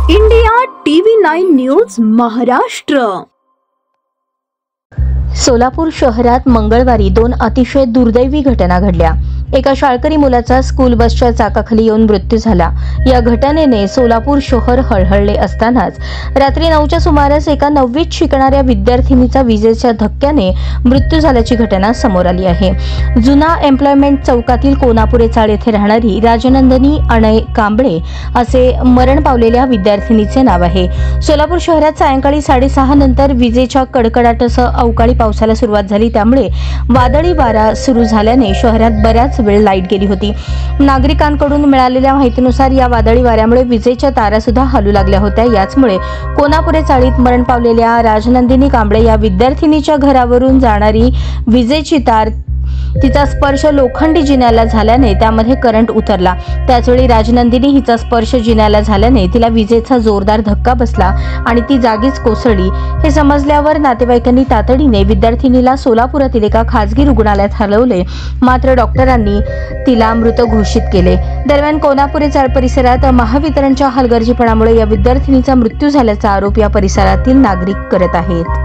India TV 9 news Maharashtra. Solapur शहरात मंगळवारी 2 अतिशय दुर्दैवी घटना घडल्या। एका शाळकरी मुलाचा स्कूल बसच्या चाकाखाली येऊन मृत्यू झाला। या घटनेने सोलापूर शहर हळहळले असतानाच रात्री 9च्या सुमारास एका 9वीत शिकणाऱ्या विद्यार्थिनीचा विजेच्या धक्क्याने मृत्यू झाल्याची घटना समोर आली आहे। जुना एम्प्लॉयमेंट चौकातील कोनापुरे चाळ येथे राहणारी राजनंदिनी अणय कांबळे असे मरण पावलेल्या विद्यार्थिनीचे नाव आहे। सोलापूर शहरात सायंकाळी 6:30 नंतर विजेच्या कडकडाटासह अवकाळी पावसाला सुरुवात झाली। त्यामुळे वादळी वारा सुरू झाल्याने शहरात बऱ्याच वेळ लाईट गेली होती। नागरिकांकडून मिळालेल्या माहितीनुसार या वादळी वाऱ्यामुळे विजेच्या तारा सुद्धा हलू लागल्या होत्या। याचमुळे कोनापुरे चाळीत मरण पावलेल्या राजनंदिनी कांबळे या विद्यार्थिनीच्या घरावरून जाणारी विजेची तार तिचा स्पर्श लोखंडी जिन्याला झाल्याने त्यामध्ये करंट उतरला। त्याचवेळी राजनंदिनी हिचा स्पर्श जिन्याला झाल्याने तिला विजेचा जोरदार धक्का बसला आणि ती जागीच कोसळली। हे समजल्यावर नातेवाईकांनी तातडीने विद्यार्थिनीला सोलापुरातील एका खासगी रुग्णालयात हलवले, मात्र डॉक्टरांनी तिला मृत घोषित केले। दरम्यान कोनापुरे चाळ परिसरात महावितरणच्या हलगर्जीपणामुळे या विद्यार्थिनीचा मृत्यू झाल्याचा आरोप या परिसरातील नागरिक करत आहेत।